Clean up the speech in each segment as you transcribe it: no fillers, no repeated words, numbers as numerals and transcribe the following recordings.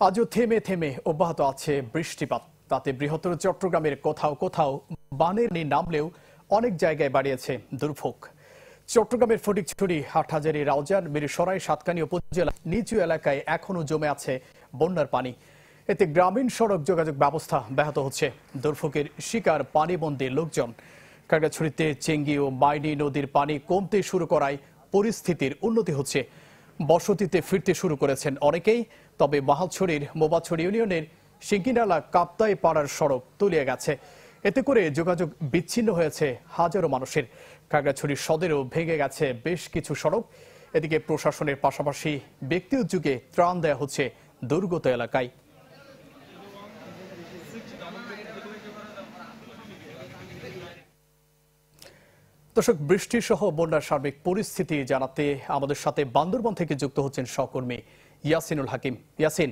আজও থেমে থেমে অব্যাহত আছে বৃষ্টিপাত। তাতে বৃহত্তর চট্টগ্রামের কোথাও কোথাও বানের পানি নামলেও অনেক জায়গায় বাড়িয়েছে দুর্ভোগ। চট্টগ্রামের ফটিকছড়ি, হাটহাজারী, রাউজান, মিরসরাই, সাতকানিয়া উপজেলা নিচু এলাকায় এখনো জমে আছে বন্যার পানি। এতে গ্রামীণ সড়ক যোগাযোগ ব্যবস্থা ব্যাহত হচ্ছে। দুর্ভোগের শিকার পানিবন্দী লোকজন। খাগড়াছড়িতে চেঙ্গি ও মাইনি নদীর পানি কমতে শুরু করায় পরিস্থিতির উন্নতি হচ্ছে। বসতিতে ফিরতে শুরু করেছেন অনেকেই। তবে মহালছড়ির মোবাছড়ি ইউনিয়নের সিঙ্কিনালা কাপ্তাই পাড়ার সড়ক তলিয়ে গেছে। এতে করে যোগাযোগ বিচ্ছিন্ন হয়েছে হাজারো মানুষের। খাগড়াছড়ি সদরেও ভেঙে গেছে বেশ কিছু সড়ক। এদিকে প্রশাসনের পাশাপাশি ব্যক্তি উদ্যোগে ত্রাণ দেওয়া হচ্ছে দুর্গত এলাকায়। দর্শক, বৃষ্টি সহ বন্যার সার্বিক পরিস্থিতি জানাতে আমাদের সাথে বান্দরবান থেকে যুক্ত হচ্ছেন সহকর্মী ইয়াসিনুল হাকিম। ইয়াসিন,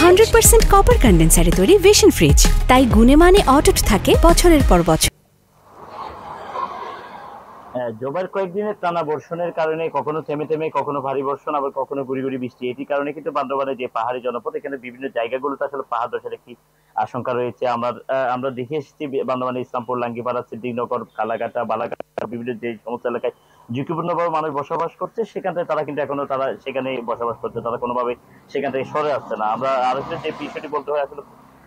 100% কপার কন্ডেন্সারে তৈরি ভিশন ফ্রিজ, তাই গুণে মানে অটুট থাকে বছরের পর বছর। জোবার কয়েকদিনের টানা বর্ষণের কারণে কখনো থেমে থেমে, কখনো ভারী বর্ষণ, আবার কখনো গুড়ি গুড়ি বৃষ্টি, এটির কারণে কিন্তু বান্দরবানের যে পাহাড়ি জনপদ, এখানে বিভিন্ন জায়গাগুলোতে আসলে পাহাড় ধসের একটি আশঙ্কা রয়েছে। আমরা দেখে এসেছি বান্দরবানের ইসলামপুর, লাঙ্গিপাড়া, সিদ্দিকনগর, কালাঘাটা, বালাঘাটা, বিভিন্ন যে সমস্ত এলাকায় ঝুঁকিপূর্ণভাবে মানুষ বসবাস করছে, সেখান থেকে তারা কিন্তু এখনো সেখানে বসবাস করছে। তারা কোনোভাবে সেখান থেকে সরে আসছে না। আমরা আরেকটা যে বিষয়টি বলতে হয়, আসলে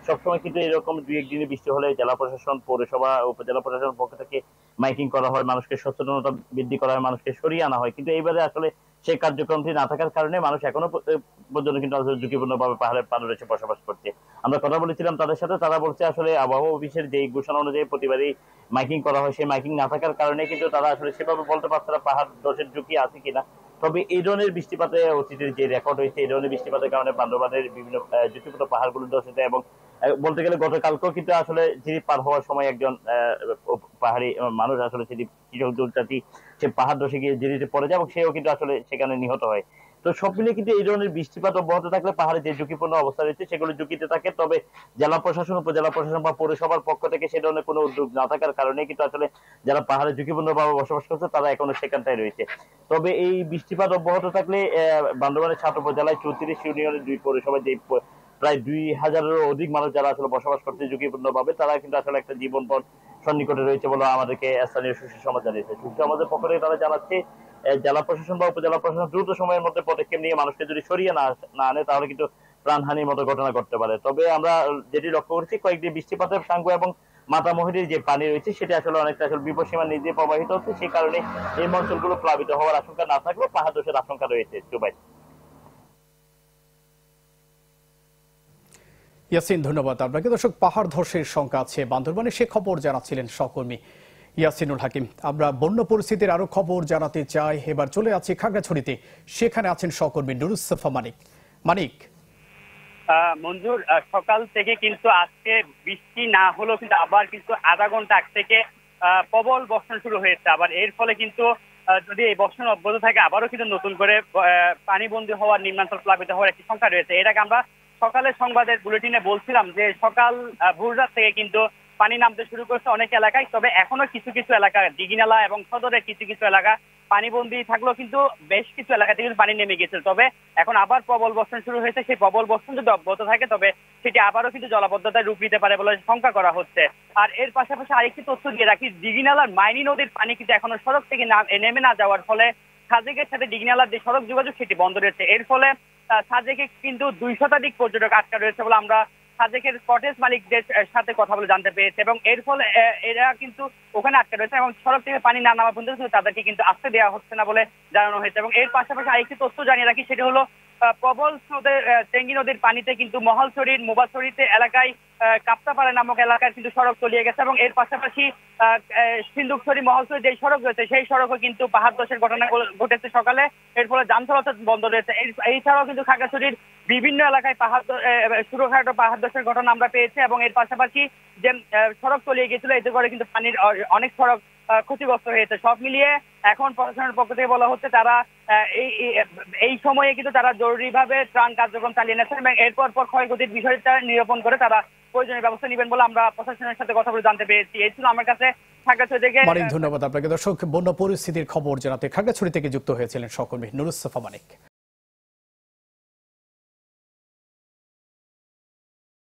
সবসময় কিন্তু এরকম দুই একদিনে বৃষ্টি হলে জেলা প্রশাসন, পৌরসভা, উপজেলা প্রশাসনের পক্ষ থেকে মাইকিং করা হয়, মানুষকে সচেতনতা বৃদ্ধি করা হয়, মানুষকে সরিয়ে আনা হয়। কিন্তু এইবারে আসলে সেই কার্যক্রমটি না থাকার কারণে মানুষ এখনো পর্যন্ত কিন্তু আসলে ঝুঁকিপূর্ণভাবে পাহাড়ের পাদদেশে বসবাস করছে। আমরা কথা বলেছিলাম তাদের সাথে, তারা বলছে আসলে আবহাওয়া অফিসের যে ঘোষণা অনুযায়ী প্রতিবারই মাইকিং করা হয়, সেই মাইকিং না থাকার কারণে কিন্তু তারা আসলে সেভাবে বলতে পারছে না পাহাড় ধসের ঝুঁকি আছে কিনা। তবে এই ধরনের বৃষ্টিপাতে অতীতের যে রেকর্ড হয়েছে, এই ধরনের বৃষ্টিপাতের কারণে বান্দরবানের বিভিন্ন ঝুঁকিপূর্ণ পাহাড়গুলো ধসে যায়। এবং বলতে গেলে গতকালকেও কিন্তু আসলে জিরি পার হওয়ার সময় একজন পাহাড়ি মানুষ আসলে সে পাহাড় ধসে গিয়ে জিরিতে পড়ে যায় এবং সেও কিন্তু আসলে সেখানে নিহত হয়। তো সব মিলিয়ে কিন্তু এই ধরনের বৃষ্টিপাত অব্যাহত থাকলে পাহাড়ে যে ঝুঁকিপূর্ণ অবস্থা রয়েছে সেগুলো ঝুঁকিতে থাকে। তবে জেলা প্রশাসন, উপজেলা প্রশাসন বা পৌরসভার পক্ষ থেকে সে ধরনের কোনো উদ্যোগ না থাকার কারণে কিন্তু আসলে যারা পাহাড়ে ঝুঁকিপূর্ণভাবে বসবাস করছে তারা এখনো সেখানটায় রয়েছে। তবে এই বৃষ্টিপাত অব্যাহত থাকলে বান্দরবানের 7 উপজেলায় 34 ইউনিয়নের 2 পৌরসভায় যে প্রায় 2000-এরও অধিক মানুষ যারা আসলে বসবাস করছে ঝুঁকিপূর্ণ ভাবে, তারা কিন্তু আসলে একটা জীবন পথ সন্নিকটে রয়েছে বলে আমাদেরকে স্থানীয় সুশীল সমাজ জানিয়েছে। সুশীল সমাজের পক্ষ থেকে তারা জানাচ্ছে জেলা প্রশাসন বা উপজেলা প্রশাসন দ্রুত সময়ের মধ্যে পদক্ষেপ নিয়ে মানুষকে যদি সরিয়ে না আনে তাহলে কিন্তু প্রাণহানির মতো ঘটনা ঘটতে পারে। তবে আমরা যেটি লক্ষ্য করছি, কয়েকটি বৃষ্টিপাতের সাঙ্গু এবং মাতামহির যে পানি রয়েছে সেটা আসলে অনেকটা আসলে বিপদসীমার নিচে প্রবাহিত হচ্ছে। সেই কারণে এই অঞ্চলগুলো প্লাবিত হওয়ার আশঙ্কা না থাকলেও পাহাড় ধসের আশঙ্কা রয়েছে। জুবাই। ইয়াসিন, ধন্যবাদ আপনাকে। দর্শক, পাহাড় ধসের শঙ্কা আছে বান্দরবানে, সে খবর জানাচ্ছিলেন সহকর্মী ইয়াসিনুল হাকিম। আমরা বন্যা পরিস্থিতির আরো খবর জানাতে চাই। এবার চলে আছি খাগড়াছড়িতে, সেখানে আছেন সহকর্মী নুরুসফা মানিক। মানিক, মঞ্জুর, সকাল থেকে কিন্তু আজকে বৃষ্টি না হলেও কিন্তু আবার কিন্তু আধা ঘন্টা আগ থেকে প্রবল বর্ষণ শুরু হয়েছে। আবার এর ফলে কিন্তু যদি এই বর্ষণ অব্যাহত থাকে আবারও কিন্তু নতুন করে পানিবন্দী হওয়ার, নিম্নাঞ্চল প্লাবিত হওয়ার একটি সংখ্যা রয়েছে। এর আগে আমরা সকালের সংবাদের বুলেটিনে বলছিলাম যে সকাল ভোররাত থেকে কিন্তু পানি নামতে শুরু করেছে অনেক এলাকায়। তবে এখনো কিছু কিছু এলাকা, দিঘিনালা এবং সদরের কিছু কিছু এলাকা পানিবন্দী থাকলেও কিন্তু বেশ কিছু এলাকা থেকে পানি নেমে গেছে। তবে এখন আবার প্রবল বর্ষণ শুরু হয়েছে। সেই প্রবল বর্ষণ যদি অব্যাহত থাকে তবে সেটি আবারও কিন্তু জলাবদ্ধতায় রূপ নিতে পারে বলে শঙ্কা করা হচ্ছে। আর এর পাশাপাশি আরেকটি তথ্য দিয়ে রাখি, দিঘিনালার মাইনি নদীর পানি কিন্তু এখনো সড়ক থেকে নেমে না যাওয়ার ফলে সাজেকের সাথে দিঘিনালার যে সড়ক যোগাযোগ সেটি বন্ধ রয়েছে। এর ফলে সাজেকে কিন্তু 2 শতাধিক পর্যটক আটকা রয়েছে বলে আমরা সাজেকের কটেজ মালিকদের সাথে কথা বলে জানতে পেরেছি। এবং এর ফলে এরা কিন্তু ওখানে আটকা রয়েছে এবং সড়ক থেকে পানি না নামা পর্যন্ত তাদেরকে কিন্তু আসতে দেওয়া হচ্ছে না বলে জানানো হয়েছে। এবং এর পাশাপাশি আরেকটি তথ্য জানিয়ে রাখি, সেটি হলো প্রবল স্রোতে চেঙ্গি নদীর পানিতে কিন্তু মহালছড়ির মোবাছড়িতে এলাকায় কাপ্তাপাড়া নামক এলাকায় কিন্তু সড়ক তলিয়ে গেছে। এবং এর পাশাপাশি সিন্ধুকছড়ি, মহালছড়ি যে সড়ক রয়েছে সেই সড়কও কিন্তু পাহাড় ধসের ঘটনা ঘটেছে সকালে। এর ফলে যান চলাচল বন্ধ রয়েছে। এছাড়াও কিন্তু খাগড়াছড়ির বিভিন্ন এলাকায় ছোটখাটো পাহাড় ধসের ঘটনা আমরা পেয়েছি। এবং এর পাশাপাশি যে সড়ক তলিয়ে গেছিল এতে করে কিন্তু পানির অনেক সড়ক ক্ষতিগ্রস্ত হয়েছে। সব মিলিয়ে এখন প্রশাসনের পক্ষ থেকে বলা হচ্ছে তারা এই সময়ে কিন্তু তারা জরুরিভাবে ত্রাণ কার্যক্রম চালিয়ে নিচ্ছেন এবং এরপর ক্ষয়ক্ষতির বিষয়টা নিরূপণ করে তারা প্রয়োজনীয় ব্যবস্থা নেবেন বলে আমরা প্রশাসনের সাথে কথা বলে জানতে পেরেছি। এই ছিল আমার কাছে খাগড়াছড়ি থেকে। মানিক, ধন্যবাদ আপনাকে। দর্শক, বন্যা পরিস্থিতির খবর জানাতে খাগড়াছড়ি থেকে যুক্ত হয়েছিলেন সহকর্মী নুরুস সাফা মানিক।